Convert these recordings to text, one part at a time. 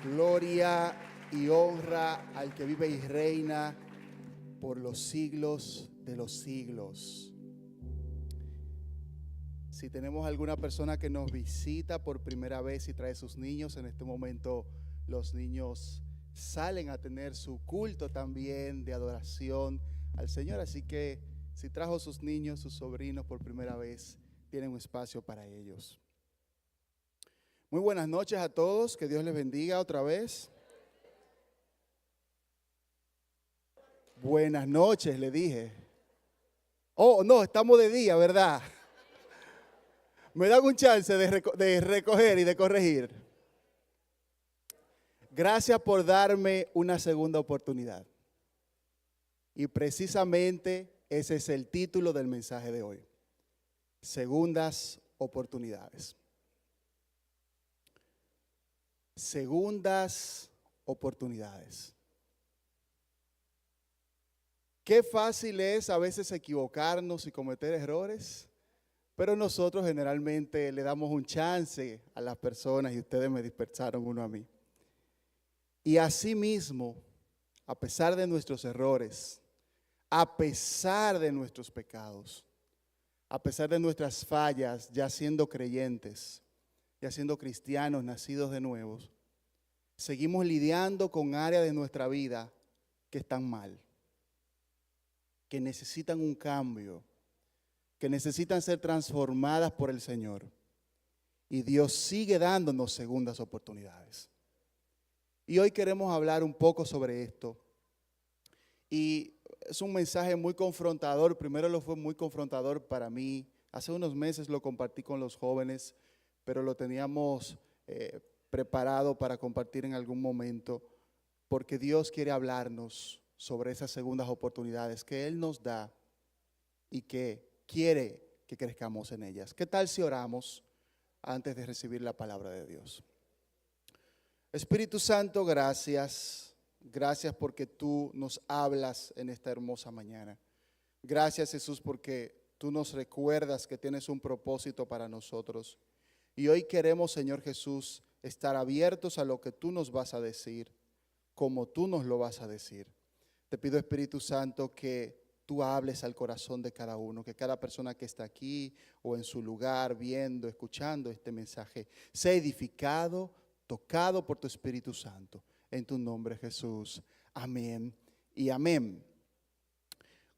Gloria y honra al que vive y reina por los siglos de los siglos. Si tenemos alguna persona que nos visita por primera vez y trae sus niños, en este momento los niños salen a tener su culto también de adoración al Señor. Así que si trajo sus niños, sus sobrinos por primera vez, tienen un espacio para ellos. Muy buenas noches a todos, que Dios les bendiga otra vez. Buenas noches, le dije. Oh, no, estamos de día, ¿verdad? ¿Me dan un chance de recoger y de corregir? Gracias por darme una segunda oportunidad. Y precisamente ese es el título del mensaje de hoy. Segundas oportunidades. Segundas oportunidades. Qué fácil es a veces equivocarnos y cometer errores, pero nosotros generalmente le damos un chance a las personas y ustedes me dispersaron uno a mí. Y asimismo, a pesar de nuestros errores, a pesar de nuestros pecados, a pesar de nuestras fallas, ya siendo creyentes, ya siendo cristianos nacidos de nuevo, seguimos lidiando con áreas de nuestra vida que están mal, que necesitan un cambio, que necesitan ser transformadas por el Señor. Y Dios sigue dándonos segundas oportunidades. Y hoy queremos hablar un poco sobre esto. Y es un mensaje muy confrontador. Primero lo fue muy confrontador para mí. Hace unos meses lo compartí con los jóvenes, pero lo teníamos preparado para compartir en algún momento, porque Dios quiere hablarnos sobre esas segundas oportunidades que Él nos da y que quiere que crezcamos en ellas. ¿Qué tal si oramos antes de recibir la palabra de Dios? Espíritu Santo, gracias. Gracias porque tú nos hablas en esta hermosa mañana. Gracias, Jesús, porque tú nos recuerdas que tienes un propósito para nosotros. Y hoy queremos, Señor Jesús, estar abiertos a lo que tú nos vas a decir, como tú nos lo vas a decir. Te pido, Espíritu Santo, que tú hables al corazón de cada uno, que cada persona que está aquí o en su lugar, viendo, escuchando este mensaje, sea edificado, tocado por tu Espíritu Santo. En tu nombre, Jesús. Amén y amén.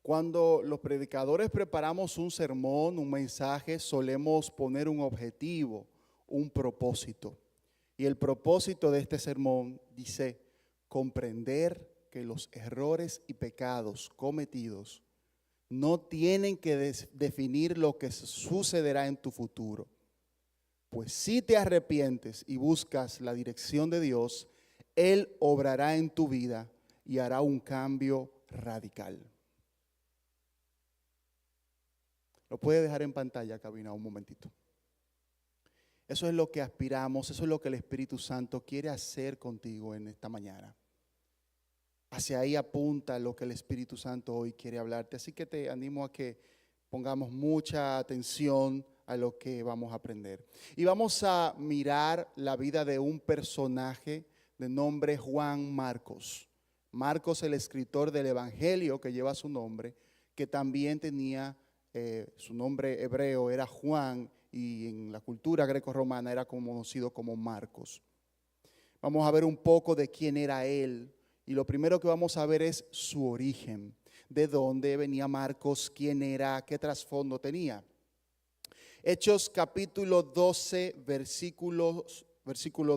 Cuando los predicadores preparamos un sermón, un mensaje, solemos poner un objetivo, un propósito. Y el propósito de este sermón dice: comprender que los errores y pecados cometidos no tienen que definir lo que sucederá en tu futuro. Pues si te arrepientes y buscas la dirección de Dios, Él obrará en tu vida y hará un cambio radical. Lo puede dejar en pantalla, cabina, un momentito. Eso es lo que aspiramos, eso es lo que el Espíritu Santo quiere hacer contigo en esta mañana. Hacia ahí apunta lo que el Espíritu Santo hoy quiere hablarte. Así que te animo a que pongamos mucha atención a lo que vamos a aprender. Y vamos a mirar la vida de un personaje de nombre Juan Marcos. Marcos, el escritor del Evangelio que lleva su nombre, que también tenía su nombre hebreo, era Juan, y en la cultura greco-romana era conocido como Marcos. Vamos a ver un poco de quién era él. Y lo primero que vamos a ver es su origen, de dónde venía Marcos, quién era, qué trasfondo tenía. Hechos capítulo 12, versículo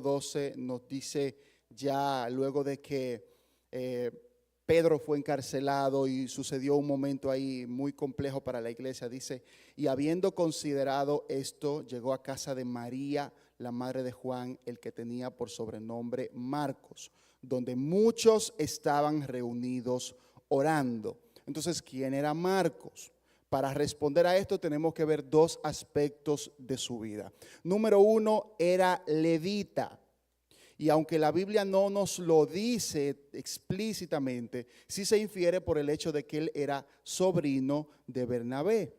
12 nos dice, ya luego de que Pedro fue encarcelado y sucedió un momento ahí muy complejo para la iglesia, dice: y habiendo considerado esto, llegó a casa de María, la madre de Juan, el que tenía por sobrenombre Marcos, donde muchos estaban reunidos orando. Entonces, ¿quién era Marcos? Para responder a esto tenemos que ver dos aspectos de su vida. Número uno, era levita. Y aunque la Biblia no nos lo dice explícitamente, sí se infiere por el hecho de que él era sobrino de Bernabé,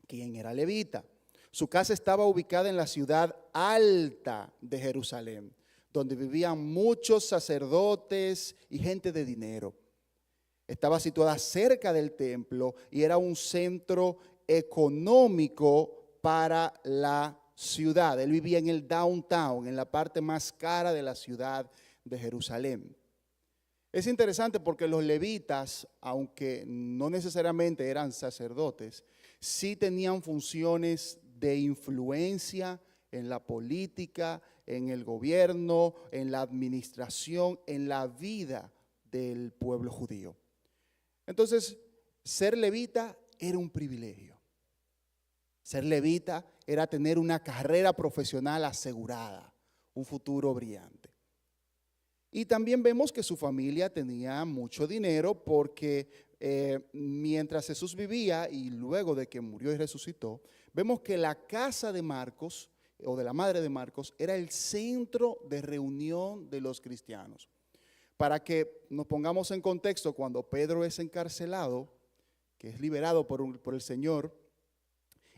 quien era levita. Su casa estaba ubicada en la ciudad alta de Jerusalén, donde vivían muchos sacerdotes y gente de dinero. Estaba situada cerca del templo y era un centro económico para la ciudad. Él vivía en el downtown, en la parte más cara de la ciudad de Jerusalén. Es interesante porque los levitas, aunque no necesariamente eran sacerdotes, sí tenían funciones de influencia en la política, en el gobierno, en la administración, en la vida del pueblo judío. Entonces, ser levita era un privilegio. Ser levita era tener una carrera profesional asegurada, un futuro brillante. Y también vemos que su familia tenía mucho dinero porque mientras Jesús vivía y luego de que murió y resucitó, vemos que la casa de Marcos o de la madre de Marcos era el centro de reunión de los cristianos. Para que nos pongamos en contexto, cuando Pedro es encarcelado, que es liberado por el Señor,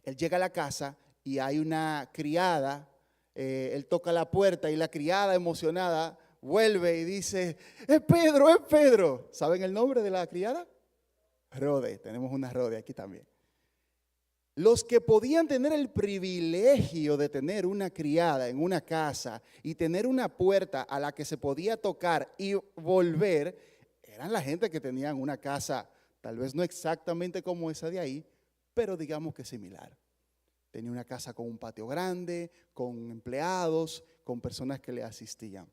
él llega a la casa y hay una criada, él toca la puerta y la criada emocionada vuelve y dice, es Pedro, es Pedro. ¿Saben el nombre de la criada? Rode, tenemos una Rode aquí también. Los que podían tener el privilegio de tener una criada en una casa y tener una puerta a la que se podía tocar y volver, eran la gente que tenían una casa, tal vez no exactamente como esa de ahí, pero digamos que similar. Tenía una casa con un patio grande, con empleados, con personas que le asistían.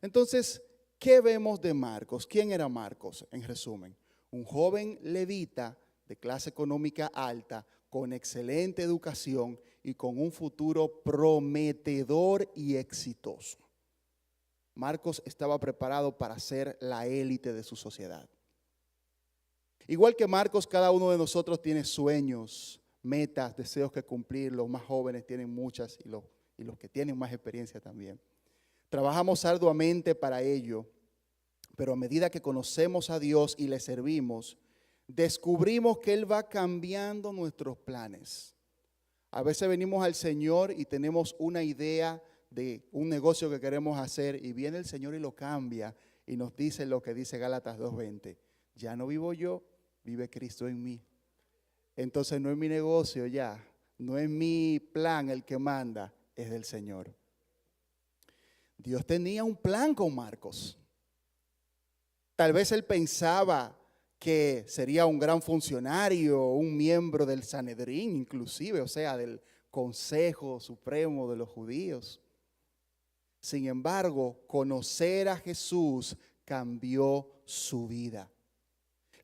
Entonces, ¿qué vemos de Marcos? ¿Quién era Marcos? En resumen, un joven levita de clase económica alta, con excelente educación y con un futuro prometedor y exitoso. Marcos estaba preparado para ser la élite de su sociedad. Igual que Marcos, cada uno de nosotros tiene sueños, metas, deseos que cumplir. Los más jóvenes tienen muchas y los que tienen más experiencia también. Trabajamos arduamente para ello, pero a medida que conocemos a Dios y le servimos, descubrimos que Él va cambiando nuestros planes. A veces venimos al Señor y tenemos una idea de un negocio que queremos hacer y viene el Señor y lo cambia y nos dice lo que dice Gálatas 2:20. Ya no vivo yo, vive Cristo en mí. Entonces no es mi negocio ya, no es mi plan el que manda, es del Señor. Dios tenía un plan con Marcos. Tal vez él pensaba que sería un gran funcionario, un miembro del Sanedrín inclusive, o sea, del Consejo Supremo de los Judíos. Sin embargo, conocer a Jesús cambió su vida.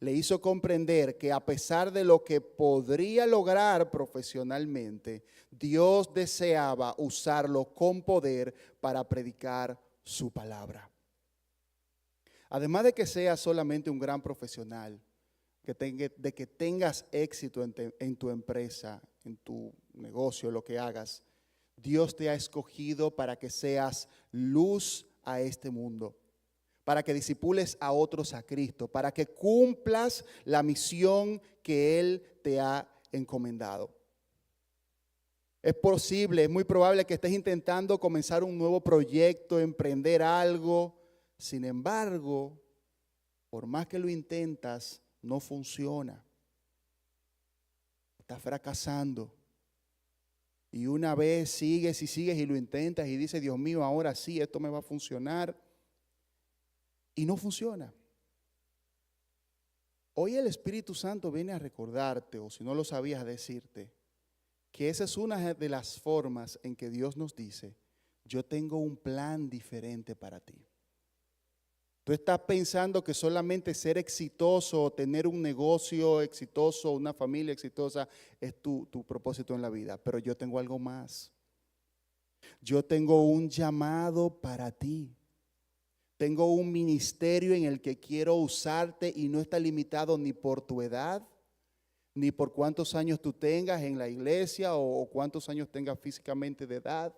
Le hizo comprender que a pesar de lo que podría lograr profesionalmente, Dios deseaba usarlo con poder para predicar su palabra. Además de que seas solamente un gran profesional, de que tengas éxito en tu empresa, en tu negocio, lo que hagas, Dios te ha escogido para que seas luz a este mundo, para que disipules a otros a Cristo, para que cumplas la misión que Él te ha encomendado. Es posible, es muy probable que estés intentando comenzar un nuevo proyecto, emprender algo. Sin embargo, por más que lo intentas, no funciona. Estás fracasando. Y una vez sigues y lo intentas y dices, Dios mío, ahora sí, esto me va a funcionar. Y no funciona. Hoy el Espíritu Santo viene a recordarte, o si no lo sabías, a decirte, que esa es una de las formas en que Dios nos dice, yo tengo un plan diferente para ti. Tú estás pensando que solamente ser exitoso, tener un negocio exitoso, una familia exitosa, es tu propósito en la vida. Pero yo tengo algo más. Yo tengo un llamado para ti. Tengo un ministerio en el que quiero usarte y no está limitado ni por tu edad, ni por cuántos años tú tengas en la iglesia o cuántos años tengas físicamente de edad,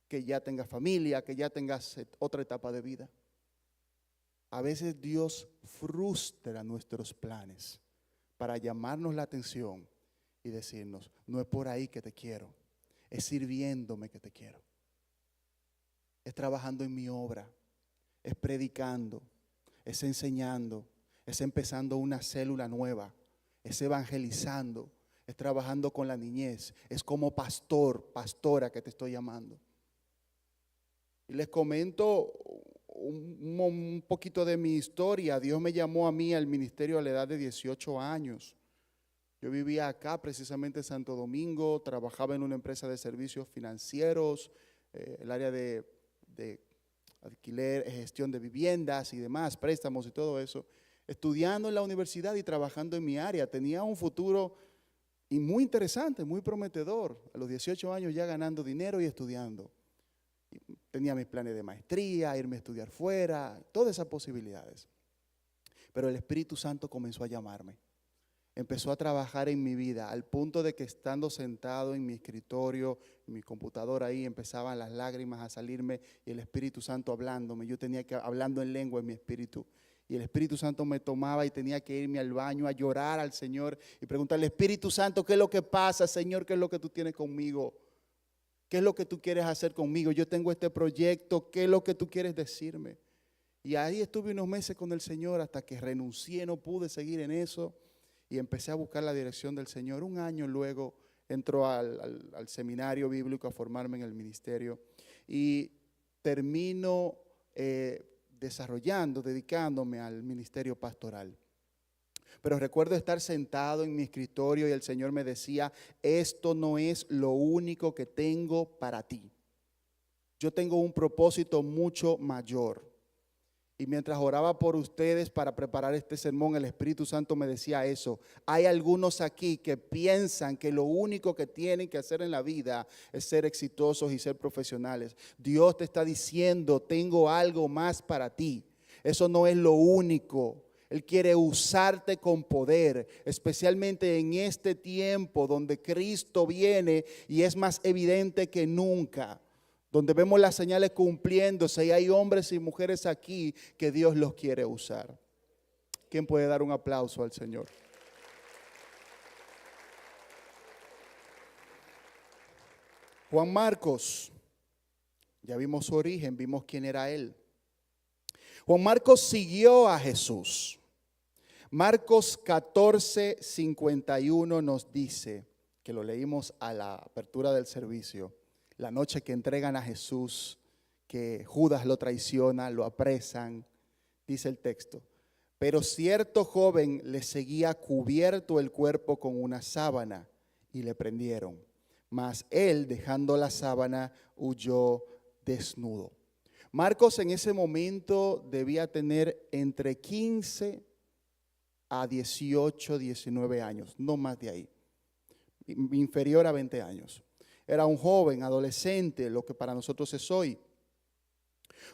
que ya tengas familia, que ya tengas otra etapa de vida. A veces Dios frustra nuestros planes para llamarnos la atención y decirnos, no es por ahí que te quiero, es sirviéndome que te quiero. trabajando en mi obra, es predicando, es enseñando, es empezando una célula nueva, es evangelizando, es trabajando con la niñez, es como pastor, pastora que te estoy llamando. Y les comento un poquito de mi historia. Dios me llamó a mí al ministerio a la edad de 18 años. Yo vivía acá, precisamente en Santo Domingo, trabajaba en una empresa de servicios financieros, el área de alquiler, gestión de viviendas y demás, préstamos y todo eso, estudiando en la universidad y trabajando en mi área. Tenía un futuro y muy interesante, muy prometedor. A los 18 años ya ganando dinero y estudiando. Tenía mis planes de maestría, irme a estudiar fuera, todas esas posibilidades. Pero el Espíritu Santo comenzó a llamarme. Empezó a trabajar en mi vida, al punto de que estando sentado en mi escritorio, en mi computadora ahí, empezaban las lágrimas a salirme y el Espíritu Santo hablándome. Yo tenía que, hablando en lengua en mi espíritu. Y el Espíritu Santo me tomaba y tenía que irme al baño a llorar al Señor y preguntarle: Espíritu Santo, ¿qué es lo que pasa, Señor? ¿Qué es lo que tú tienes conmigo? ¿Qué es lo que tú quieres hacer conmigo? Yo tengo este proyecto, ¿qué es lo que tú quieres decirme? Y ahí estuve unos meses con el Señor hasta que renuncié, no pude seguir en eso y empecé a buscar la dirección del Señor. Un año luego entró al seminario bíblico a formarme en el ministerio y termino dedicándome al ministerio pastoral. Pero recuerdo estar sentado en mi escritorio y el Señor me decía: esto no es lo único que tengo para ti. Yo tengo un propósito mucho mayor. Y mientras oraba por ustedes para preparar este sermón, el Espíritu Santo me decía eso. Hay algunos aquí que piensan que lo único que tienen que hacer en la vida es ser exitosos y ser profesionales. Dios te está diciendo: tengo algo más para ti. Eso no es lo único. Él quiere usarte con poder, especialmente en este tiempo donde Cristo viene y es más evidente que nunca. Donde vemos las señales cumpliéndose y hay hombres y mujeres aquí que Dios los quiere usar. ¿Quién puede dar un aplauso al Señor? Juan Marcos, ya vimos su origen, vimos quién era él. Juan Marcos siguió a Jesús. Marcos 14:51 nos dice, que lo leímos a la apertura del servicio, la noche que entregan a Jesús, que Judas lo traiciona, lo apresan, dice el texto: pero cierto joven le seguía cubierto el cuerpo con una sábana y le prendieron. Mas él, dejando la sábana, huyó desnudo. Marcos en ese momento debía tener entre 15 a 18, 19 años, no más de ahí, inferior a 20 años. Era un joven, adolescente, lo que para nosotros es hoy.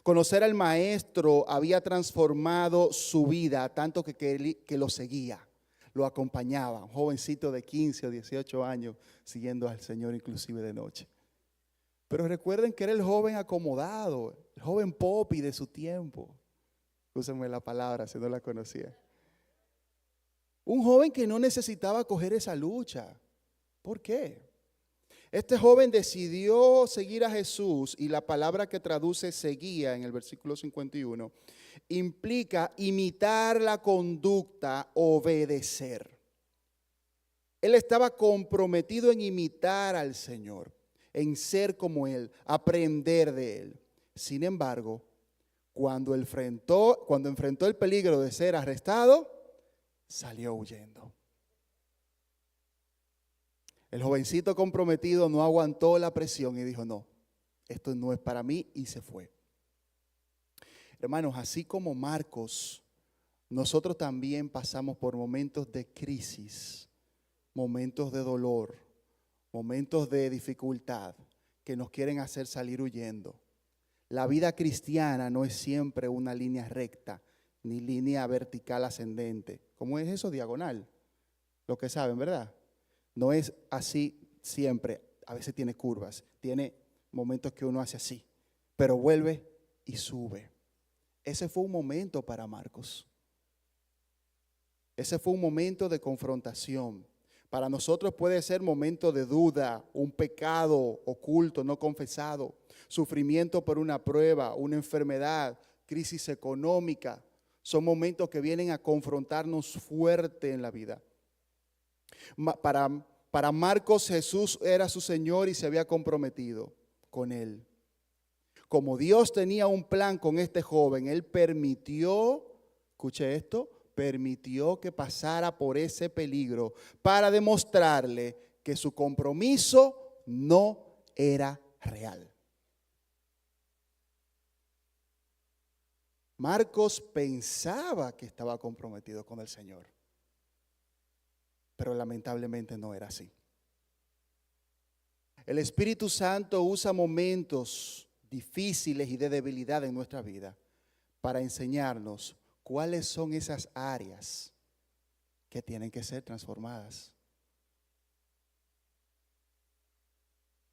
Conocer al maestro había transformado su vida, tanto que lo seguía, lo acompañaba. Un jovencito de 15 o 18 años siguiendo al Señor inclusive de noche. Pero recuerden que era el joven acomodado, el joven popi de su tiempo. Úsenme la palabra si no la conocía. Un joven que no necesitaba coger esa lucha. ¿Por qué? Este joven decidió seguir a Jesús y la palabra que traduce seguía en el versículo 51 implica imitar la conducta, obedecer. Él estaba comprometido en imitar al Señor, en ser como Él, aprender de Él. Sin embargo, cuando enfrentó el peligro de ser arrestado, salió huyendo. El jovencito comprometido no aguantó la presión y dijo: no, esto no es para mí, y se fue. Hermanos, así como Marcos, nosotros también pasamos por momentos de crisis, momentos de dolor, momentos de dificultad que nos quieren hacer salir huyendo. La vida cristiana no es siempre una línea recta, ni línea vertical ascendente. ¿Cómo es eso? Diagonal. Lo que saben, ¿verdad? No es así siempre. A veces tiene curvas, tiene momentos que uno hace así, pero vuelve y sube. Ese fue un momento para Marcos. Ese fue un momento de confrontación. Para nosotros puede ser momento de duda, un pecado oculto, no confesado, sufrimiento por una prueba, una enfermedad, crisis económica. Son momentos que vienen a confrontarnos fuerte en la vida. Para Marcos, Jesús era su Señor y se había comprometido con él. Como Dios tenía un plan con este joven, Él permitió, escuche esto, permitió que pasara por ese peligro para demostrarle que su compromiso no era real. Marcos pensaba que estaba comprometido con el Señor, pero lamentablemente no era así. El Espíritu Santo usa momentos difíciles y de debilidad en nuestra vida para enseñarnos cuáles son esas áreas que tienen que ser transformadas.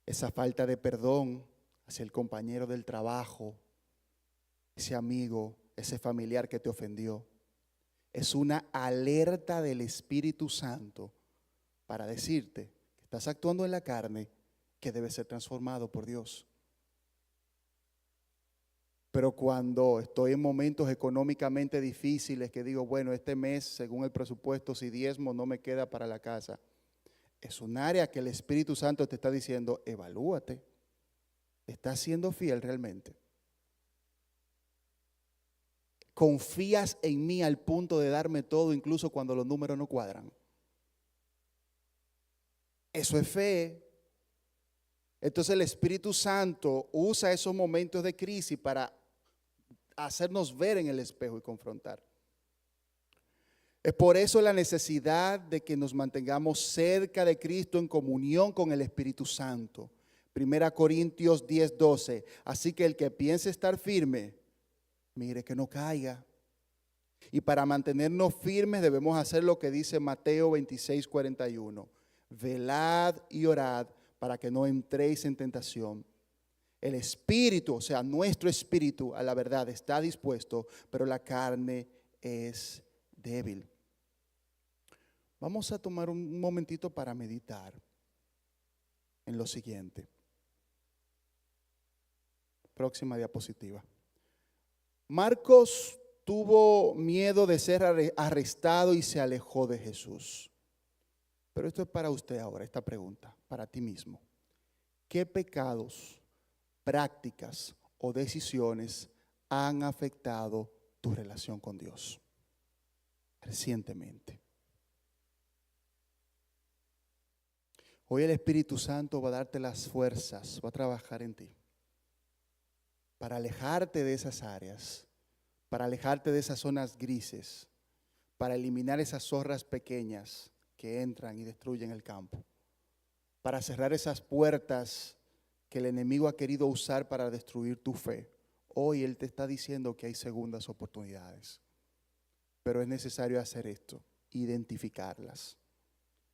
Esa falta de perdón hacia el compañero del trabajo, ese amigo, ese familiar que te ofendió, es una alerta del Espíritu Santo para decirte que estás actuando en la carne, que debe ser transformado por Dios. Pero cuando estoy en momentos económicamente difíciles, que digo, bueno, este mes, según el presupuesto, si diezmo no me queda para la casa, es un área que el Espíritu Santo te está diciendo, evalúate, ¿estás siendo fiel realmente? ¿Confías en mí al punto de darme todo, incluso cuando los números no cuadran? Eso es fe. Entonces el Espíritu Santo usa esos momentos de crisis para hacernos ver en el espejo y confrontar. Es por eso la necesidad de que nos mantengamos cerca de Cristo en comunión con el Espíritu Santo. 1 Corintios 10:12. Así que el que piense estar firme, mire que no caiga. Y para mantenernos firmes debemos hacer lo que dice Mateo 26:41. Velad y orad para que no entréis en tentación. El espíritu, o sea, nuestro espíritu a la verdad está dispuesto, pero la carne es débil. Vamos a tomar un momentito para meditar en lo siguiente. Próxima diapositiva. Marcos tuvo miedo de ser arrestado y se alejó de Jesús. Pero esto es para usted ahora, esta pregunta, para ti mismo. ¿Qué pecados, prácticas o decisiones han afectado tu relación con Dios recientemente? Hoy el Espíritu Santo va a darte las fuerzas, va a trabajar en ti para alejarte de esas áreas, para alejarte de esas zonas grises, para eliminar esas zorras pequeñas que entran y destruyen el campo, para cerrar esas puertas que el enemigo ha querido usar para destruir tu fe. Hoy Él te está diciendo que hay segundas oportunidades, pero es necesario hacer esto, identificarlas,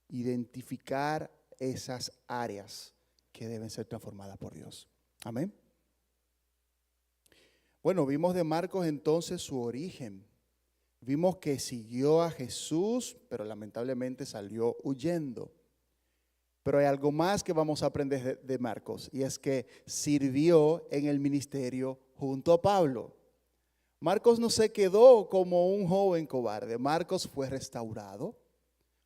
identificar esas áreas que deben ser transformadas por Dios. Amén. Bueno, vimos de Marcos entonces su origen. Vimos que siguió a Jesús, pero lamentablemente salió huyendo. Pero hay algo más que vamos a aprender de Marcos, y es que sirvió en el ministerio junto a Pablo. Marcos no se quedó como un joven cobarde. Marcos fue restaurado.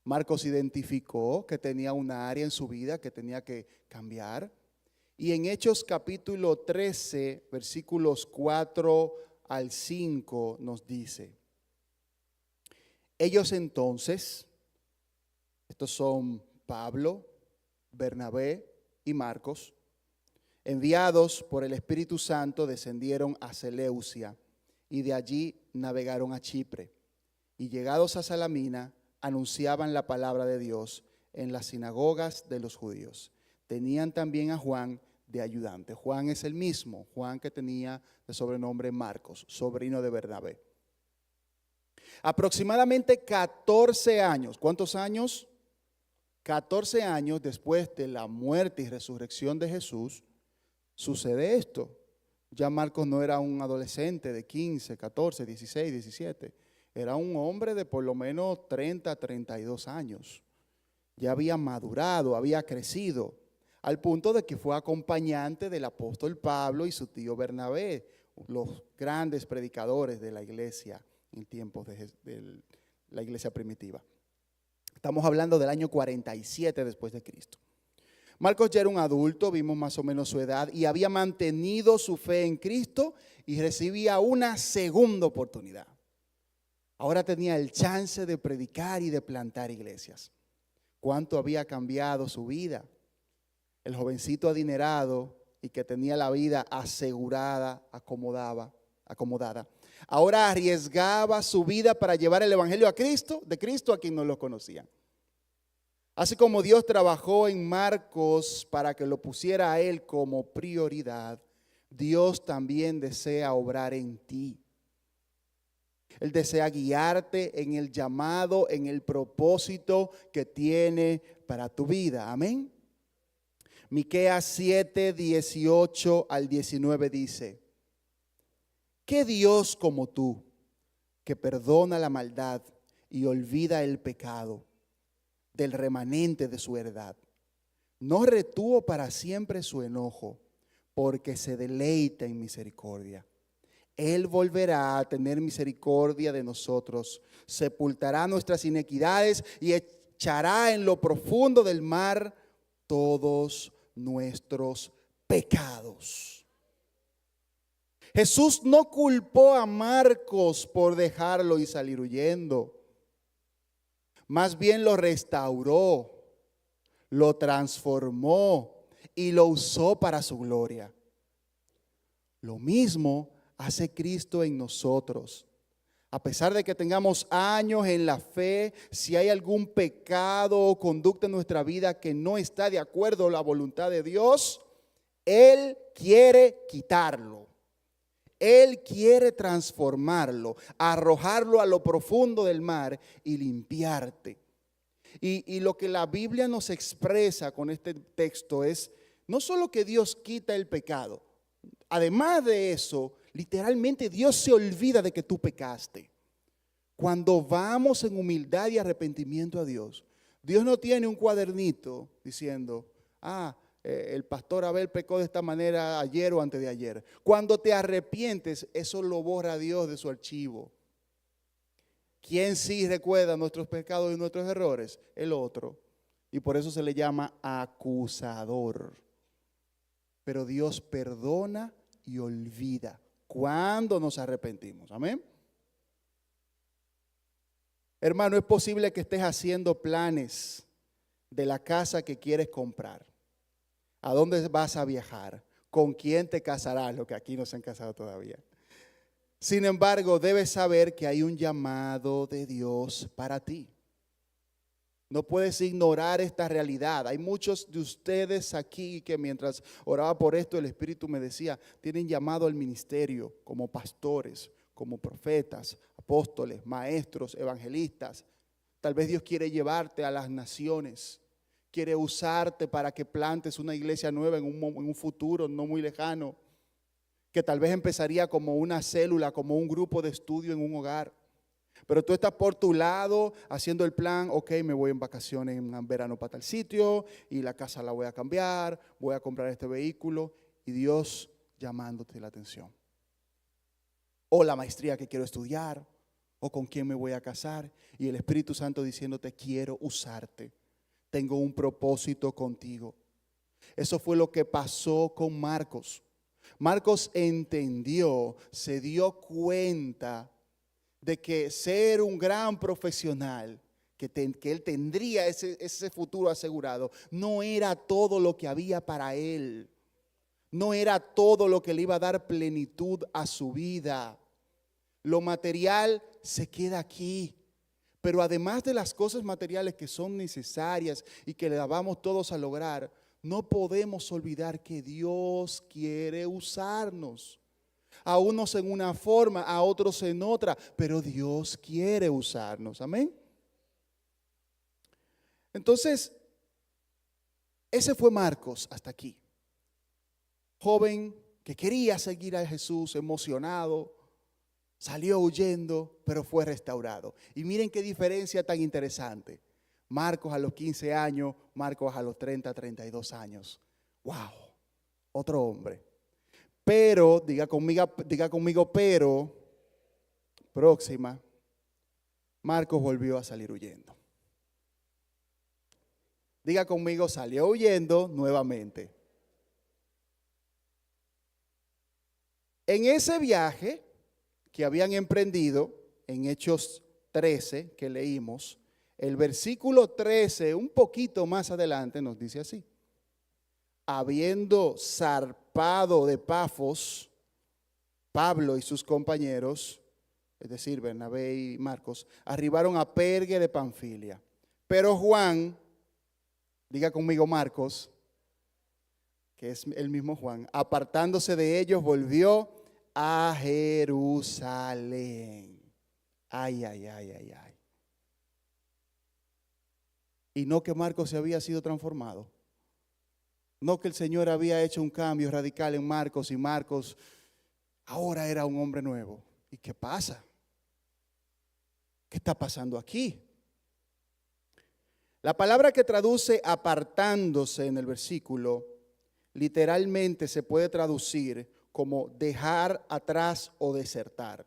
Marcos identificó que tenía una área en su vida que tenía que cambiar. Y en Hechos capítulo 13, versículos 4 al 5 nos dice: ellos entonces, estos son Pablo, Bernabé y Marcos, enviados por el Espíritu Santo, descendieron a Seleucia y de allí navegaron a Chipre. Y llegados a Salamina, anunciaban la palabra de Dios en las sinagogas de los judíos. Tenían también a Juan de ayudante. Juan es el mismo Juan que tenía de sobrenombre Marcos, sobrino de Bernabé. Aproximadamente 14 años. ¿Cuántos años? 14 años después de la muerte y resurrección de Jesús, sucede esto. Ya Marcos no era un adolescente de 15, 14, 16, 17. Era un hombre de por lo menos 30, 32 años. ya había madurado, había crecido, al punto de que fue acompañante del apóstol Pablo y su tío Bernabé, los grandes predicadores de la iglesia en tiempos de la iglesia primitiva. Estamos hablando del año 47 después de Cristo. Marcos ya era un adulto, vimos más o menos su edad, y había mantenido su fe en Cristo y recibía una segunda oportunidad. Ahora tenía el chance de predicar y de plantar iglesias. ¿Cuánto había cambiado su vida? El jovencito adinerado y que tenía la vida asegurada, acomodada. Ahora arriesgaba su vida para llevar el evangelio a Cristo, de Cristo a quien no lo conocían. Así como Dios trabajó en Marcos para que lo pusiera a él como prioridad, Dios también desea obrar en ti. Él desea guiarte en el llamado, en el propósito que tiene para tu vida. Amén. Miqueas 7, 18 al 19 dice: ¿qué Dios como tú, que perdona la maldad y olvida el pecado del remanente de su heredad? No retuvo para siempre su enojo, porque se deleita en misericordia. Él volverá a tener misericordia de nosotros, sepultará nuestras inequidades y echará en lo profundo del mar todos nuestros pecados. Jesús no culpó a Marcos por dejarlo y salir huyendo. Más bien lo restauró, lo transformó y lo usó para su gloria. Lo mismo hace Cristo en nosotros. A pesar de que tengamos años en la fe, si hay algún pecado o conducta en nuestra vida que no está de acuerdo a la voluntad de Dios, Él quiere quitarlo. Él quiere transformarlo, arrojarlo a lo profundo del mar y limpiarte. Y lo que la Biblia nos expresa con este texto es no solo que Dios quita el pecado. Además de eso, literalmente Dios se olvida de que tú pecaste. Cuando vamos en humildad y arrepentimiento a Dios, Dios no tiene un cuadernito diciendo, el pastor Abel pecó de esta manera ayer o antes de ayer. Cuando te arrepientes, eso lo borra Dios de su archivo. ¿Quién sí recuerda nuestros pecados y nuestros errores? El otro. Y por eso se le llama acusador. Pero Dios perdona y olvida cuando nos arrepentimos. Amén. Hermano, es posible que estés haciendo planes de la casa que quieres comprar. ¿A dónde vas a viajar? ¿Con quién te casarás? Los que aquí no se han casado todavía. Sin embargo, debes saber que hay un llamado de Dios para ti. No puedes ignorar esta realidad. Hay muchos de ustedes aquí que mientras oraba por esto, el Espíritu me decía, tienen llamado al ministerio como pastores, como profetas, apóstoles, maestros, evangelistas. Tal vez Dios quiere llevarte a las naciones. Quiere usarte para que plantes una iglesia nueva en un futuro no muy lejano, que tal vez empezaría como una célula, como un grupo de estudio en un hogar. Pero tú estás por tu lado haciendo el plan, ok, me voy en vacaciones en verano para tal sitio y la casa la voy a cambiar, voy a comprar este vehículo y Dios llamándote la atención. O la maestría que quiero estudiar, o con quién me voy a casar y el Espíritu Santo diciéndote quiero usarte. Tengo un propósito contigo. Eso fue lo que pasó con Marcos. Marcos entendió, se dio cuenta de que ser un gran profesional, que él tendría ese futuro asegurado, no era todo lo que había para él. No era todo lo que le iba a dar plenitud a su vida. Lo material se queda aquí. Pero además de las cosas materiales que son necesarias y que le vamos todos a lograr, no podemos olvidar que Dios quiere usarnos. A unos en una forma, a otros en otra, pero Dios quiere usarnos. Amén. Entonces, ese fue Marcos hasta aquí. Joven que quería seguir a Jesús, emocionado. Salió huyendo, pero fue restaurado. Y miren qué diferencia tan interesante. Marcos a los 15 años, Marcos a los 30, 32 años. ¡Wow! Otro hombre. Pero, diga conmigo, pero, próxima, Marcos volvió a salir huyendo. Diga conmigo, salió huyendo nuevamente. En ese viaje que habían emprendido, en Hechos 13 que leímos, el versículo 13, un poquito más adelante, nos dice así: habiendo zarpado de Pafos, Pablo y sus compañeros, es decir, Bernabé y Marcos, arribaron a Perge de Panfilia. Pero Juan, diga conmigo Marcos, que es el mismo Juan, apartándose de ellos, volvió a Jerusalén. Ay, ay, ay, ay, ay. Y no que Marcos se había sido transformado. No que el Señor había hecho un cambio radical en Marcos y Marcos ahora era un hombre nuevo. ¿Y qué pasa? ¿Qué está pasando aquí? La palabra que traduce apartándose en el versículo literalmente se puede traducir como dejar atrás o desertar.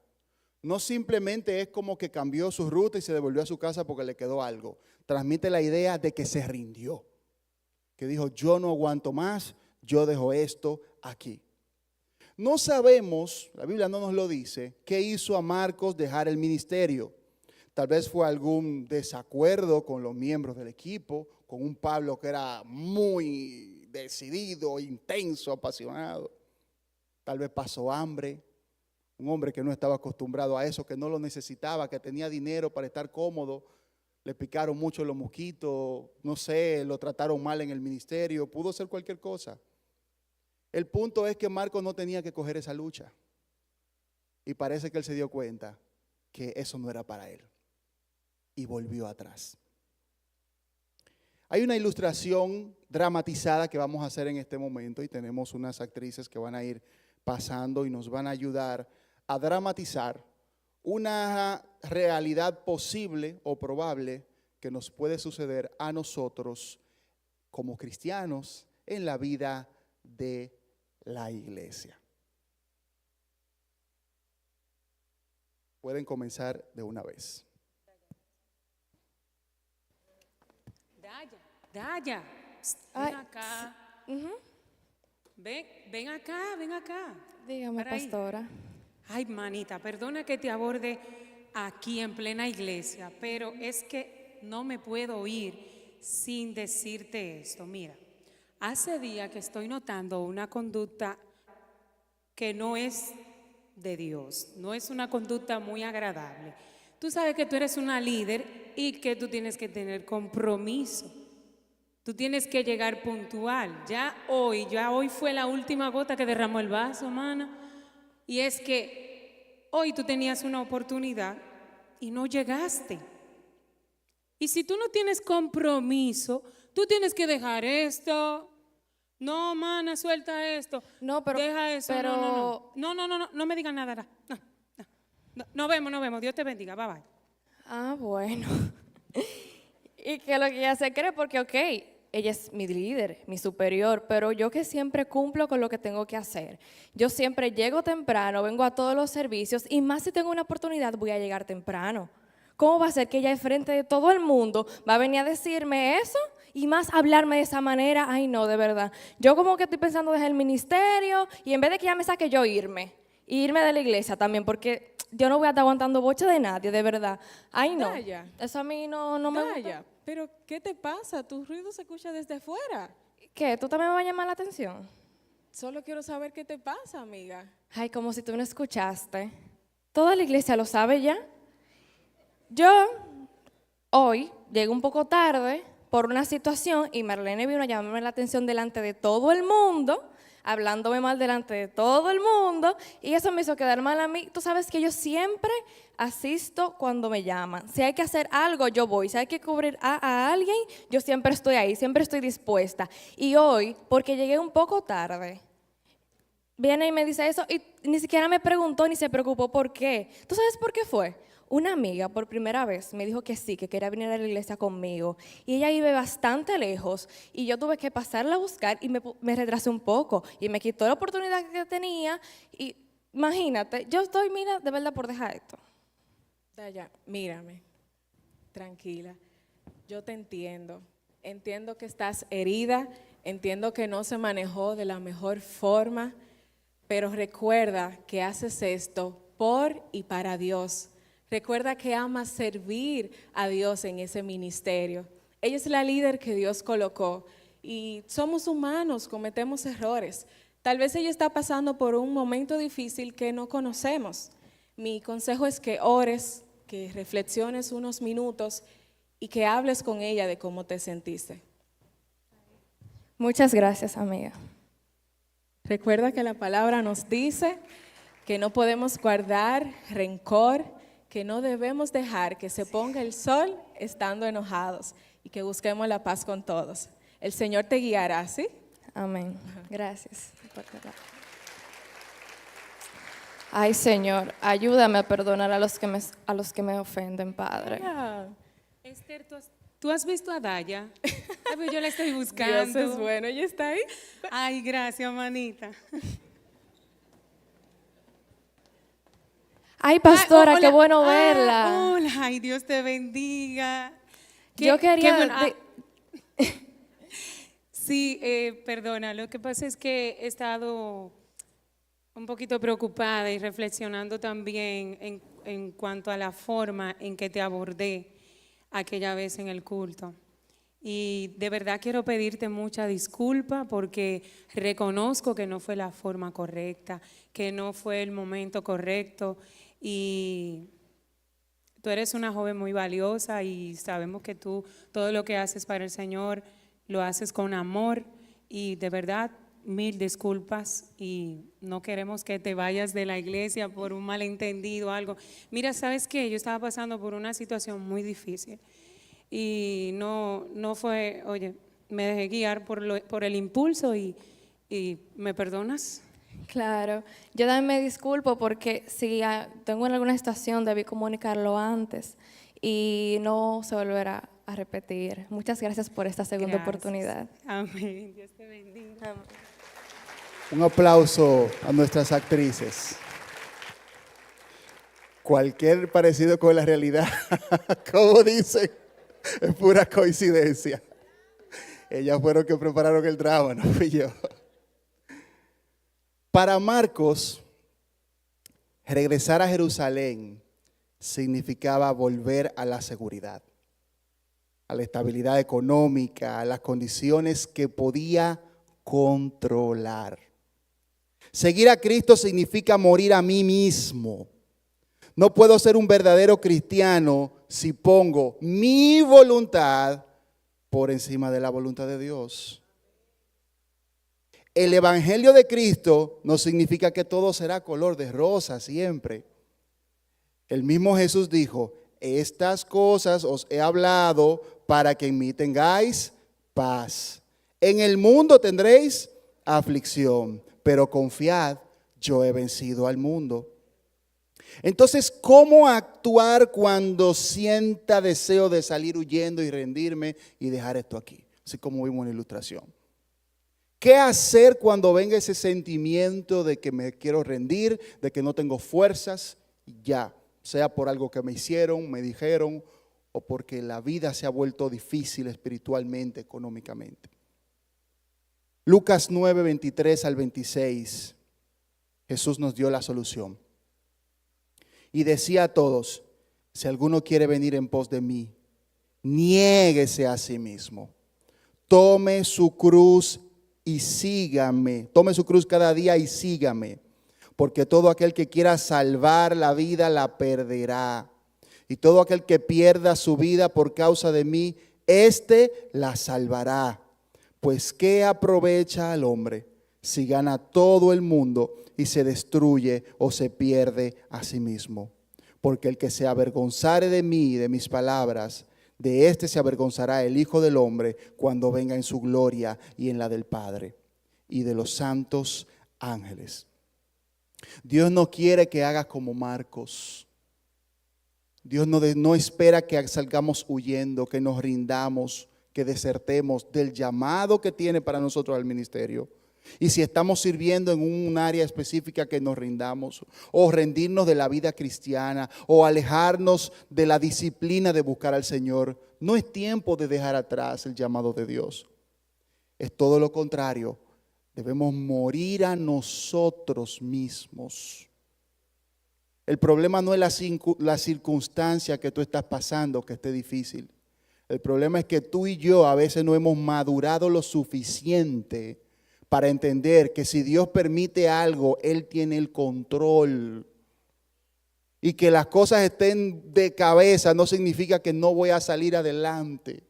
No simplemente es como que cambió su ruta y se devolvió a su casa porque le quedó algo. Transmite la idea de que se rindió, que dijo: yo no aguanto más, yo dejo esto aquí. No sabemos, la Biblia no nos lo dice, qué hizo a Marcos dejar el ministerio. Tal vez fue algún desacuerdo con los miembros del equipo, con un Pablo que era muy decidido, intenso, apasionado. Tal vez pasó hambre, un hombre que no estaba acostumbrado a eso, que no lo necesitaba, que tenía dinero para estar cómodo. Le picaron mucho los mosquitos, no sé, lo trataron mal en el ministerio, pudo ser cualquier cosa. El punto es que Marcos no tenía que coger esa lucha. Y parece que él se dio cuenta que eso no era para él. Y volvió atrás. Hay una ilustración dramatizada que vamos a hacer en este momento y tenemos unas actrices que van a ir pasando y nos van a ayudar a dramatizar una realidad posible o probable que nos puede suceder a nosotros como cristianos en la vida de la iglesia. Pueden comenzar de una vez. Daya, ven acá. Ven acá. Dígame, Para ahí. pastora. Ay, manita, perdona que te aborde aquí en plena iglesia, pero es que no me puedo ir sin decirte esto. Mira, hace días que estoy notando una conducta que no es de Dios, no es una conducta muy agradable. Tú sabes que tú eres una líder y que tú tienes que tener compromiso. Tú tienes que llegar puntual. Ya hoy fue la última gota que derramó el vaso, mana. Y es que hoy tú tenías una oportunidad y no llegaste. Y si tú no tienes compromiso, tú tienes que dejar esto. No, mana, suelta esto. No, pero deja eso. pero No me digas nada. No. Nos vemos. Dios te bendiga. Bye bye. Ah, bueno. Y que lo que ella se cree, porque ok, ella es mi líder, mi superior, pero yo que siempre cumplo con lo que tengo que hacer. Yo siempre llego temprano, vengo a todos los servicios y más si tengo una oportunidad voy a llegar temprano. ¿Cómo va a ser que ella enfrente de todo el mundo va a venir a decirme eso y más hablarme de esa manera? Ay, no, de verdad. Yo como que estoy pensando dejar el ministerio y en vez de que ella me saque, yo irme. Y irme de la iglesia también, porque yo no voy a estar aguantando boche de nadie, de verdad. Ay, no. Daya. Eso a mí no me gusta. Daya, pero ¿qué te pasa? Tu ruido se escucha desde fuera. ¿Qué? ¿Tú también me vas a llamar la atención? Solo quiero saber qué te pasa, amiga. Ay, como si tú no escuchaste. Toda la iglesia lo sabe ya. Yo hoy llegué un poco tarde por una situación y Marlene vino a llamarme la atención delante de todo el mundo, hablándome mal delante de todo el mundo, y eso me hizo quedar mal a mí. Tú sabes que yo siempre asisto cuando me llaman. Si hay que hacer algo, yo voy. Si hay que cubrir a alguien, yo siempre estoy ahí, siempre estoy dispuesta. Y hoy, porque llegué un poco tarde, viene y me dice eso y ni siquiera me preguntó ni se preocupó por qué. ¿Tú sabes por qué fue? una amiga por primera vez me dijo que sí, que quería venir a la iglesia conmigo. Y ella vive bastante lejos y yo tuve que pasarla a buscar y me retrasé un poco y me quitó la oportunidad que tenía. Y imagínate, yo estoy, mira, de verdad por dejar esto. Daya, mírame, tranquila. Yo te entiendo. Entiendo que estás herida, entiendo que no se manejó de la mejor forma, pero recuerda que haces esto por y para Dios. Recuerda que amas servir a Dios en ese ministerio. Ella es la líder que Dios colocó y somos humanos, cometemos errores. Tal vez ella está pasando por un momento difícil que no conocemos. Mi consejo es que ores, que reflexiones unos minutos y que hables con ella de cómo te sentiste. Muchas gracias, amiga. Recuerda que la palabra nos dice que no podemos guardar rencor, que no debemos dejar que se ponga el sol estando enojados y que busquemos la paz con todos. El Señor te guiará, ¿sí? Amén. Gracias. Ay, Señor, ayúdame a perdonar a los que me ofenden, Padre. Ah, Esther, ¿tú has visto a Daya? Ay, pues yo la estoy buscando. Dios es bueno, ella está ahí. Ay, gracias, manita. Ay, pastora, Ay, qué hola. bueno verla. Hola, ay, Dios te bendiga. Yo quería... bueno. Sí, perdona, lo que pasa es que he estado un poquito preocupada y reflexionando también en cuanto a la forma en que te abordé aquella vez en el culto. Y de verdad quiero pedirte mucha disculpa porque reconozco que no fue la forma correcta, que no fue el momento correcto. Y tú eres una joven muy valiosa y sabemos que tú todo lo que haces para el Señor lo haces con amor y de verdad mil disculpas y no queremos que te vayas de la iglesia por un malentendido o algo. Mira, ¿sabes qué? Yo estaba pasando por una situación muy difícil y no fue, oye, me dejé guiar por el impulso y ¿me perdonas? Claro, yo también me disculpo porque si tengo en alguna situación debí comunicarlo antes y no se volverá a repetir. Muchas gracias por esta segunda Gracias. oportunidad. Amén. Dios te bendiga. Un aplauso a nuestras actrices. Cualquier parecido con la realidad, como dicen, es pura coincidencia. Ellas fueron que prepararon el drama, no fui yo. Para Marcos, regresar a Jerusalén significaba volver a la seguridad, a la estabilidad económica, a las condiciones que podía controlar. Seguir a Cristo significa morir a mí mismo. No puedo ser un verdadero cristiano si pongo mi voluntad por encima de la voluntad de Dios. El Evangelio de Cristo no significa que todo será color de rosa siempre. El mismo Jesús dijo, estas cosas os he hablado para que en mí tengáis paz. En el mundo tendréis aflicción, pero confiad, yo he vencido al mundo. Entonces, ¿cómo actuar cuando sienta deseo de salir huyendo y rendirme y dejar esto aquí? Así como vimos en la ilustración. ¿Qué hacer cuando venga ese sentimiento de que me quiero rendir, de que no tengo fuerzas? Ya, sea por algo que me hicieron, me dijeron, o porque la vida se ha vuelto difícil espiritualmente, económicamente. Lucas 9, 23 al 26, Jesús nos dio la solución. Y decía a todos, si alguno quiere venir en pos de mí, niéguese a sí mismo, tome su cruz y sígame, tome su cruz cada día y sígame, porque todo aquel que quiera salvar la vida la perderá, y todo aquel que pierda su vida por causa de mí, éste la salvará. Pues ¿qué aprovecha al hombre si gana todo el mundo y se destruye o se pierde a sí mismo? Porque el que se avergonzare de mí y de mis palabras, de este se avergonzará el Hijo del Hombre cuando venga en su gloria y en la del Padre y de los santos ángeles. Dios no quiere que hagas como Marcos. Dios no espera que salgamos huyendo, que nos rindamos, que desertemos del llamado que tiene para nosotros al ministerio. Y si estamos sirviendo en un área específica, que nos rindamos, o rendirnos de la vida cristiana, o alejarnos de la disciplina de buscar al Señor. No es tiempo de dejar atrás el llamado de Dios. Es todo lo contrario. Debemos morir a nosotros mismos. El problema no es la circunstancia que tú estás pasando, que esté difícil. El problema es que tú y yo a veces no hemos madurado lo suficiente para entender que si Dios permite algo, Él tiene el control. Y que las cosas estén de cabeza no significa que no voy a salir adelante.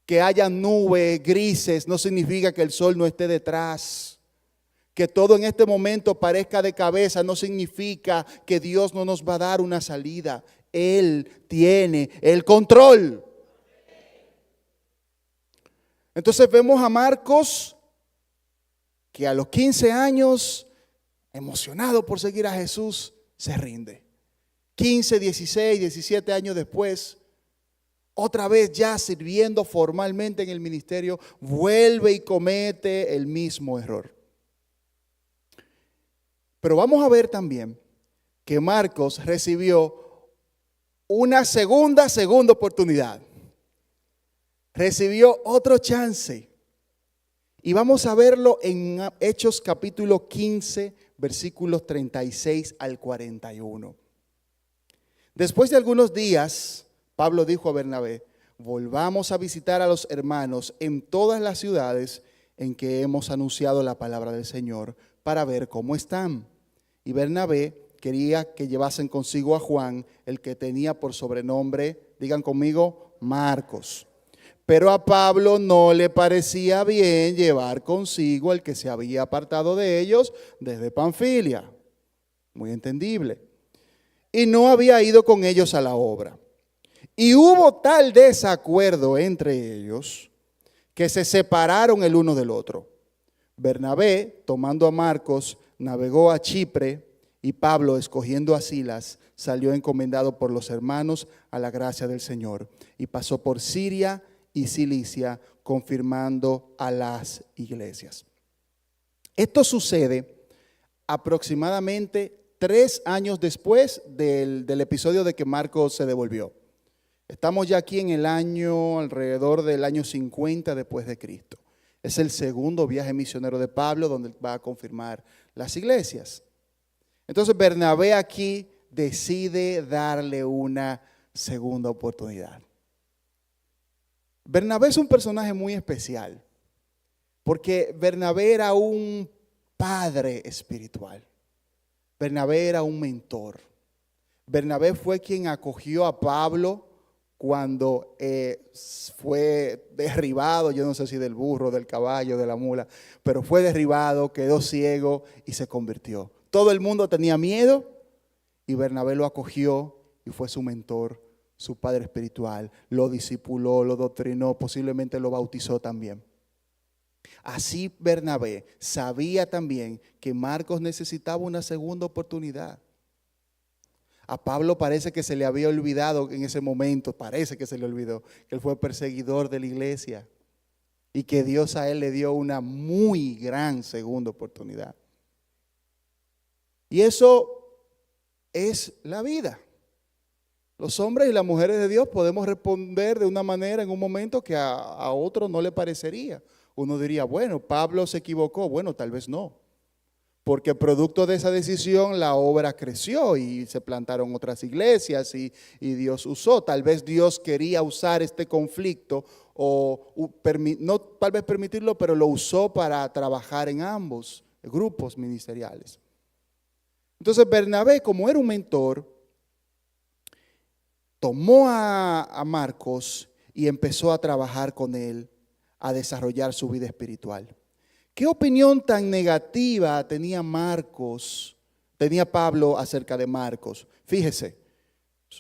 Que haya nubes grises no significa que el sol no esté detrás. Que todo en este momento parezca de cabeza no significa que Dios no nos va a dar una salida. Él tiene el control. Entonces vemos a Marcos, que a los 15 años, emocionado por seguir a Jesús, se rinde. 15, 16, 17 años después, otra vez ya sirviendo formalmente en el ministerio, vuelve y comete el mismo error. Pero vamos a ver también que Marcos recibió una segunda oportunidad. Recibió otro chance. Y vamos a verlo en Hechos capítulo 15, versículos 36 al 41. Después de algunos días, Pablo dijo a Bernabé: volvamos a visitar a los hermanos en todas las ciudades en que hemos anunciado la palabra del Señor, para ver cómo están. Y Bernabé quería que llevasen consigo a Juan, el que tenía por sobrenombre, digan conmigo, Marcos. Pero a Pablo no le parecía bien llevar consigo al que se había apartado de ellos desde Panfilia. Muy entendible. Y no había ido con ellos a la obra. Y hubo tal desacuerdo entre ellos que se separaron el uno del otro. Bernabé, tomando a Marcos, navegó a Chipre, y Pablo, escogiendo a Silas, salió encomendado por los hermanos a la gracia del Señor, y pasó por Siria y Cilicia, confirmando a las iglesias. Esto sucede aproximadamente 3 años después del episodio de que Marcos se devolvió. Estamos ya aquí en el año, alrededor del año 50 después de Cristo. Es el segundo viaje misionero de Pablo, donde va a confirmar las iglesias. Entonces Bernabé aquí decide darle una segunda oportunidad. Bernabé es un personaje muy especial, porque Bernabé era un padre espiritual. Bernabé era un mentor. Bernabé fue quien acogió a Pablo cuando fue derribado, yo no sé si del burro, del caballo, de la mula, pero fue derribado, quedó ciego y se convirtió. Todo el mundo tenía miedo y Bernabé lo acogió y fue su mentor, su padre espiritual. Lo discipuló, lo doctrinó, posiblemente lo bautizó también. Así Bernabé sabía también que Marcos necesitaba una segunda oportunidad. A Pablo parece que se le había olvidado en ese momento, parece que se le olvidó que él fue perseguidor de la iglesia y que Dios a él le dio una muy gran segunda oportunidad. Y eso es la vida. Los hombres y las mujeres de Dios podemos responder de una manera en un momento que a otro no le parecería. Uno diría, bueno, Pablo se equivocó. Bueno, tal vez no. Porque producto de esa decisión la obra creció y se plantaron otras iglesias y Dios usó. Tal vez Dios quería usar este conflicto o no tal vez permitirlo, pero lo usó para trabajar en ambos grupos ministeriales. Entonces Bernabé, como era un mentor, tomó a Marcos y empezó a trabajar con él, a desarrollar su vida espiritual. ¿Qué opinión tan negativa tenía Pablo acerca de Marcos? Fíjese,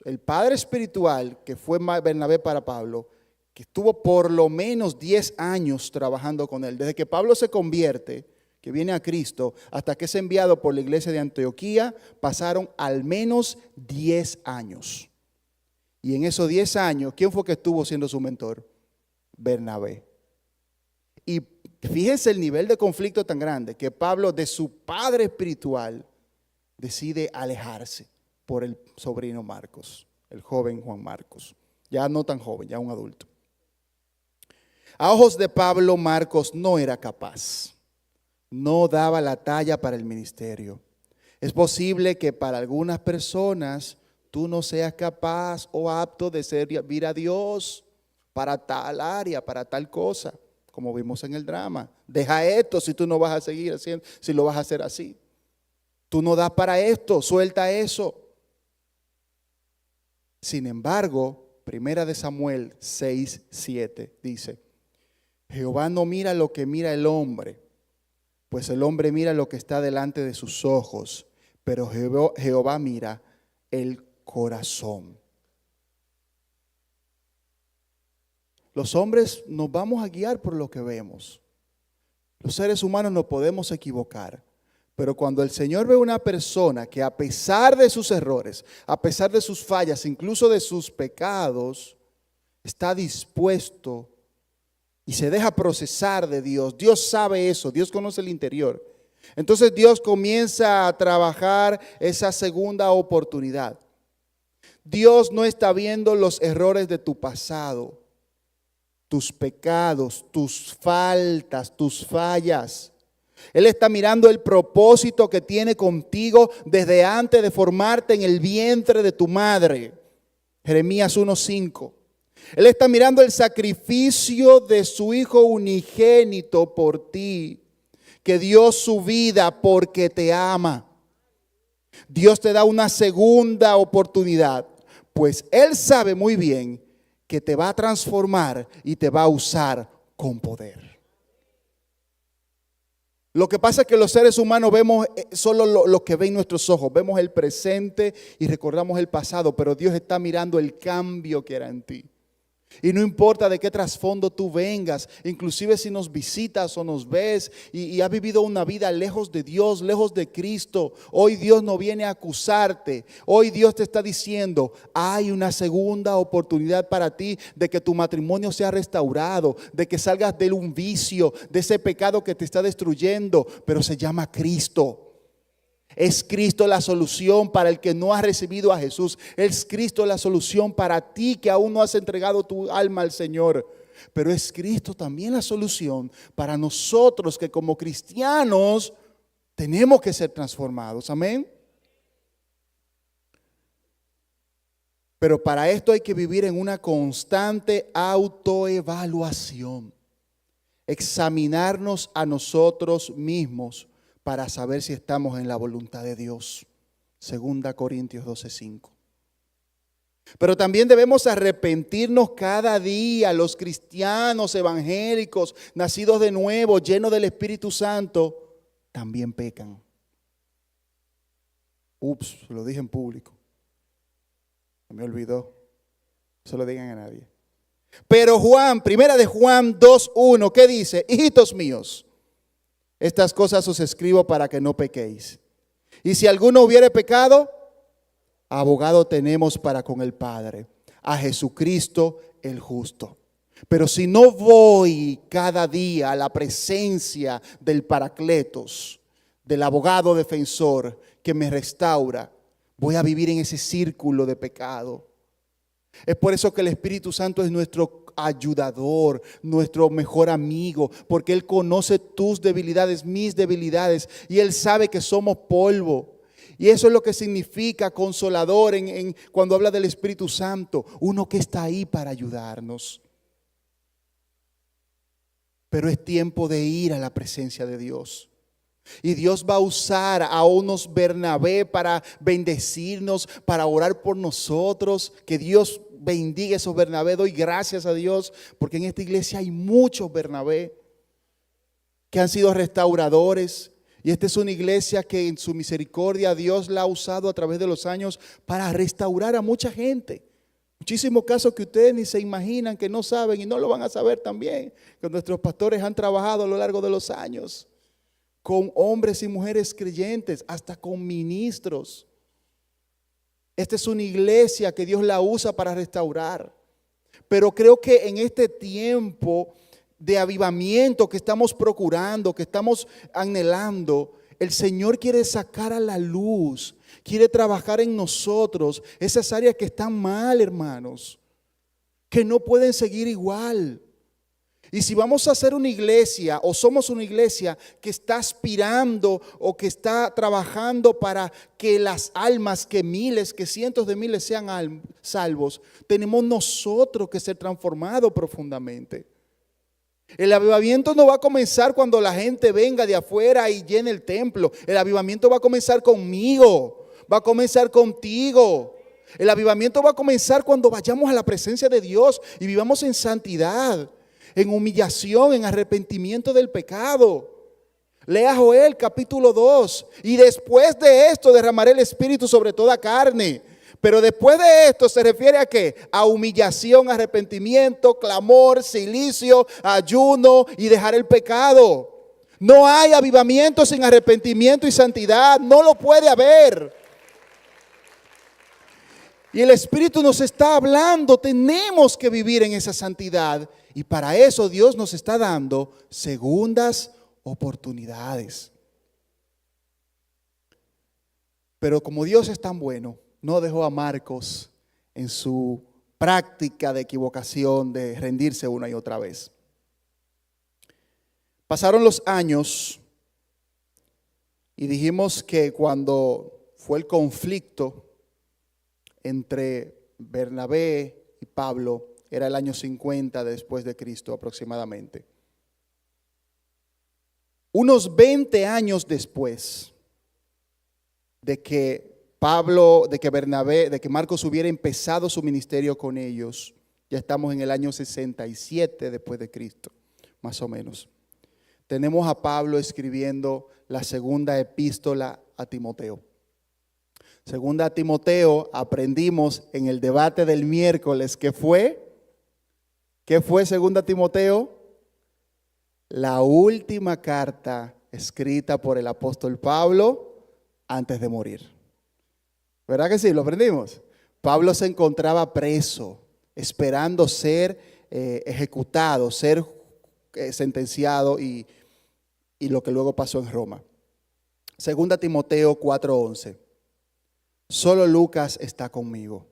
el padre espiritual que fue Bernabé para Pablo, que estuvo por lo menos 10 años trabajando con él, desde que Pablo se convierte, que viene a Cristo, hasta que es enviado por la iglesia de Antioquía, pasaron al menos 10 años. Y en esos 10 años, ¿quién fue que estuvo siendo su mentor? Bernabé. Y fíjense el nivel de conflicto tan grande que Pablo, de su padre espiritual, decide alejarse por el sobrino Marcos, el joven Juan Marcos. Ya no tan joven, ya un adulto. A ojos de Pablo, Marcos no era capaz. No daba la talla para el ministerio. Es posible que para algunas personas tú no seas capaz o apto de servir a Dios para tal área, para tal cosa, como vimos en el drama. Deja esto si tú no vas a seguir haciendo, si lo vas a hacer así. Tú no das para esto, suelta eso. Sin embargo, 1 Samuel 6:7 dice: Jehová no mira lo que mira el hombre, pues el hombre mira lo que está delante de sus ojos, pero Jehová mira el corazón. Los hombres nos vamos a guiar por lo que vemos. Los seres humanos nos podemos equivocar, pero cuando el Señor ve una persona que a pesar de sus errores, a pesar de sus fallas, incluso de sus pecados, está dispuesto y se deja procesar de Dios. Dios sabe eso, Dios conoce el interior. Entonces Dios comienza a trabajar esa segunda oportunidad. Dios no está viendo los errores de tu pasado, tus pecados, tus faltas, tus fallas. Él está mirando el propósito que tiene contigo desde antes de formarte en el vientre de tu madre. Jeremías 1:5. Él está mirando el sacrificio de su Hijo unigénito por ti, que dio su vida porque te ama. Dios te da una segunda oportunidad, pues Él sabe muy bien que te va a transformar y te va a usar con poder. Lo que pasa es que los seres humanos vemos solo lo que ven nuestros ojos, vemos el presente y recordamos el pasado, pero Dios está mirando el cambio que era en ti. Y no importa de qué trasfondo tú vengas, inclusive si nos visitas o nos ves y has vivido una vida lejos de Dios, lejos de Cristo, hoy Dios no viene a acusarte. Hoy Dios te está diciendo, hay una segunda oportunidad para ti de que tu matrimonio sea restaurado, de que salgas de un vicio, de ese pecado que te está destruyendo, pero se llama Cristo. Es Cristo la solución para el que no ha recibido a Jesús. Es Cristo la solución para ti que aún no has entregado tu alma al Señor. Pero es Cristo también la solución para nosotros que como cristianos tenemos que ser transformados. Amén. Pero para esto hay que vivir en una constante autoevaluación. Examinarnos a nosotros mismos para saber si estamos en la voluntad de Dios. 2 Corintios 12:5. Pero también debemos arrepentirnos cada día. Los cristianos evangélicos, nacidos de nuevo, llenos del Espíritu Santo, también pecan. Ups, lo dije en público. Se me olvidó. No se lo digan a nadie. Pero Juan, 1 Juan 2:1, ¿qué dice? Hijitos míos, estas cosas os escribo para que no pequéis. Y si alguno hubiere pecado, abogado tenemos para con el Padre, a Jesucristo el justo. Pero si no voy cada día a la presencia del Paracletos, del abogado defensor que me restaura, voy a vivir en ese círculo de pecado. Es por eso que el Espíritu Santo es nuestro ayudador, nuestro mejor amigo, porque Él conoce tus debilidades, mis debilidades, y Él sabe que somos polvo. Y eso es lo que significa consolador cuando habla del Espíritu Santo, uno que está ahí para ayudarnos. Pero es tiempo de ir a la presencia de Dios. Y Dios va a usar a unos Bernabé para bendecirnos, para orar por nosotros. Que Dios bendiga esos Bernabé. Doy gracias a Dios porque en esta iglesia hay muchos Bernabé que han sido restauradores. Y esta es una iglesia que en su misericordia Dios la ha usado a través de los años para restaurar a mucha gente. Muchísimos casos que ustedes ni se imaginan, que no saben y no lo van a saber también, que nuestros pastores han trabajado a lo largo de los años con hombres y mujeres creyentes, hasta con ministros. Esta es una iglesia que Dios la usa para restaurar. Pero creo que en este tiempo de avivamiento que estamos procurando, que estamos anhelando, el Señor quiere sacar a la luz, quiere trabajar en nosotros esas áreas que están mal, hermanos, que no pueden seguir igual. Y si vamos a hacer una iglesia o somos una iglesia que está aspirando o que está trabajando para que las almas, que miles, que cientos de miles sean salvos, tenemos nosotros que ser transformados profundamente. El avivamiento no va a comenzar cuando la gente venga de afuera y llene el templo. El avivamiento va a comenzar conmigo, va a comenzar contigo. El avivamiento va a comenzar cuando vayamos a la presencia de Dios y vivamos en santidad, en humillación, en arrepentimiento del pecado. Lea Joel capítulo 2. Y después de esto derramaré el Espíritu sobre toda carne. Pero después de esto se refiere a ¿qué? A humillación, arrepentimiento, clamor, cilicio, ayuno y dejar el pecado. No hay avivamiento sin arrepentimiento y santidad. No lo puede haber. Y el Espíritu nos está hablando. Tenemos que vivir en esa santidad. Y para eso Dios nos está dando segundas oportunidades. Pero como Dios es tan bueno, no dejó a Marcos en su práctica de equivocación, de rendirse una y otra vez. Pasaron los años y dijimos que cuando fue el conflicto entre Bernabé y Pablo, era el año 50 después de Cristo aproximadamente. Unos 20 años después de que Bernabé, de que Marcos hubiera empezado su ministerio con ellos, ya estamos en el año 67 después de Cristo, más o menos. Tenemos a Pablo escribiendo la segunda epístola a Timoteo. Segunda a Timoteo, aprendimos en el debate del miércoles que fue... ¿Qué fue segunda Timoteo? La última carta escrita por el apóstol Pablo antes de morir. ¿Verdad que sí? Lo aprendimos. Pablo se encontraba preso, esperando ser ejecutado, ser sentenciado y lo que luego pasó en Roma. Segunda Timoteo 4:11. Solo Lucas está conmigo.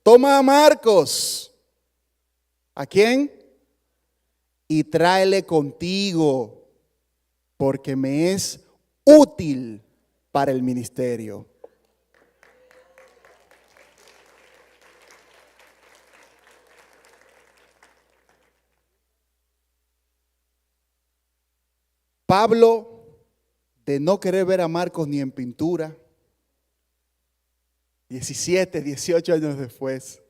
Toma a Marcos. ¿A quién? Y tráele contigo, porque me es útil para el ministerio. Pablo, de no querer ver a Marcos ni en pintura, 17, 18 años después,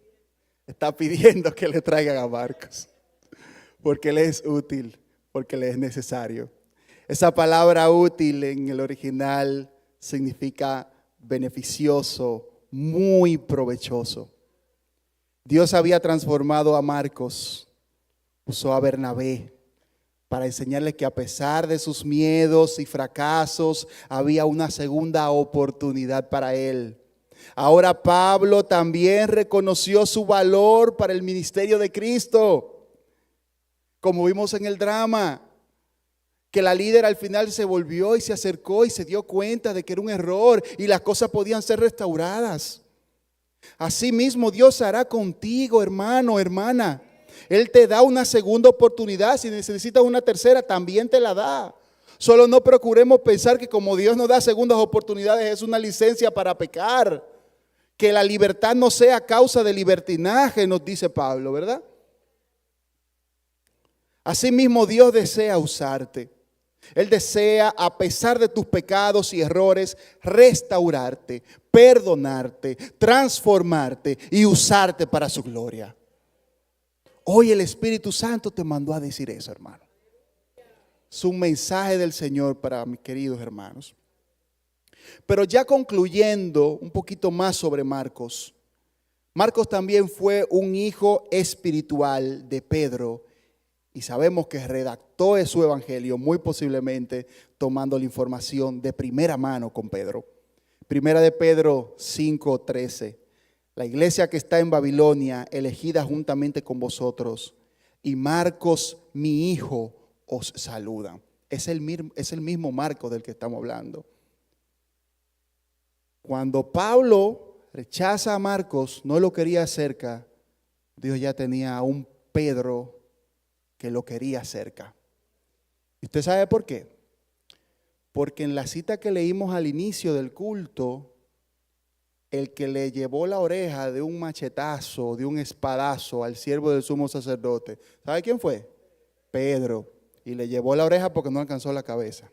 está pidiendo que le traigan a Marcos, porque le es útil, porque le es necesario. Esa palabra útil en el original significa beneficioso, muy provechoso. Dios había transformado a Marcos, usó a Bernabé para enseñarle que a pesar de sus miedos y fracasos, había una segunda oportunidad para él. Ahora Pablo también reconoció su valor para el ministerio de Cristo. Como vimos en el drama, que la líder al final se volvió y se acercó y se dio cuenta de que era un error y las cosas podían ser restauradas. Asimismo, Dios hará contigo, hermano, hermana. Él te da una segunda oportunidad. Si necesitas una tercera, también te la da. Solo no procuremos pensar que como Dios nos da segundas oportunidades es una licencia para pecar. Que la libertad no sea causa de libertinaje, nos dice Pablo, ¿verdad? Asimismo, Dios desea usarte. Él desea, a pesar de tus pecados y errores, restaurarte, perdonarte, transformarte y usarte para su gloria. Hoy el Espíritu Santo te mandó a decir eso, hermano. Es un mensaje del Señor para mis queridos hermanos. Pero ya concluyendo un poquito más sobre Marcos. Marcos también fue un hijo espiritual de Pedro Y sabemos que redactó su evangelio muy posiblemente tomando la información de primera mano con Pedro. Primera de Pedro 5:13. La iglesia que está en Babilonia, elegida juntamente con vosotros, y Marcos, mi hijo, os saluda. Es el mismo Marcos del que estamos hablando. Cuando Pablo rechaza a Marcos, no lo quería cerca, Dios ya tenía a un Pedro que lo quería cerca. ¿Y usted sabe por qué? Porque en la cita que leímos al inicio del culto, el que le llevó la oreja de un machetazo, de un espadazo al siervo del sumo sacerdote, ¿sabe quién fue? Pedro. Y le llevó la oreja porque no alcanzó la cabeza.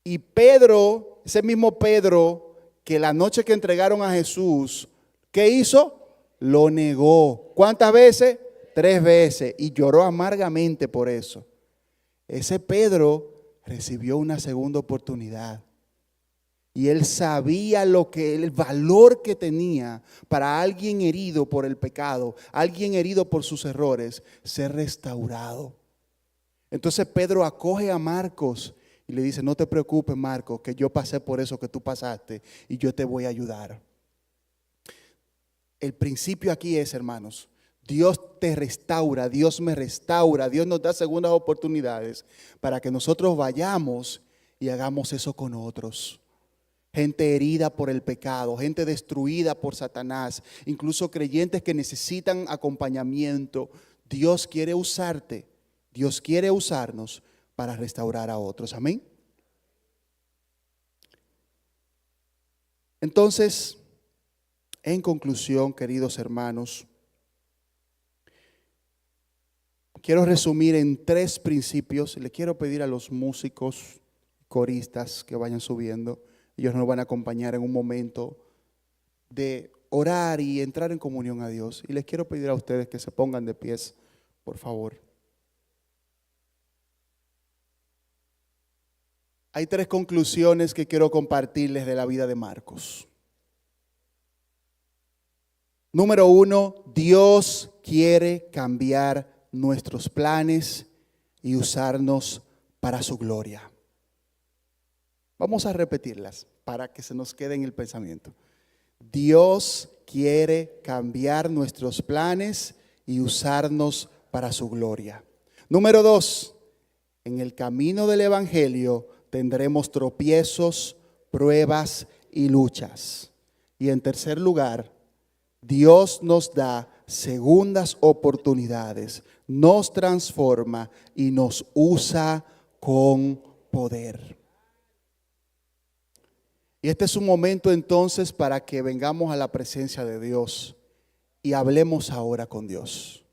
Y Pedro, ese mismo Pedro, que la noche que entregaron a Jesús, ¿qué hizo? Lo negó. ¿Cuántas veces? 3 veces. Y lloró amargamente por eso. Ese Pedro recibió una segunda oportunidad. Y él sabía el valor que tenía para alguien herido por el pecado, alguien herido por sus errores, ser restaurado. Entonces Pedro acoge a Marcos y le dice, no te preocupes, Marcos, que yo pasé por eso que tú pasaste y yo te voy a ayudar. El principio aquí es, hermanos, Dios te restaura, Dios me restaura, Dios nos da segundas oportunidades para que nosotros vayamos y hagamos eso con otros. Gente herida por el pecado, gente destruida por Satanás, incluso creyentes que necesitan acompañamiento. Dios quiere usarte, Dios quiere usarnos para restaurar a otros. Amén. Entonces, en conclusión, queridos hermanos, quiero resumir en 3 principios. Le quiero pedir a los músicos, coristas que vayan subiendo. Ellos nos van a acompañar en un momento de orar y entrar en comunión a Dios. Y les quiero pedir a ustedes que se pongan de pies, por favor. Hay 3 conclusiones que quiero compartirles de la vida de Marcos. Número 1, Dios quiere cambiar nuestros planes y usarnos para su gloria. Vamos a repetirlas para que se nos quede en el pensamiento. Dios quiere cambiar nuestros planes y usarnos para su gloria. Número 2, en el camino del evangelio tendremos tropiezos, pruebas y luchas. Y en tercer lugar, Dios nos da segundas oportunidades, nos transforma y nos usa con poder. Y este es un momento entonces para que vengamos a la presencia de Dios y hablemos ahora con Dios.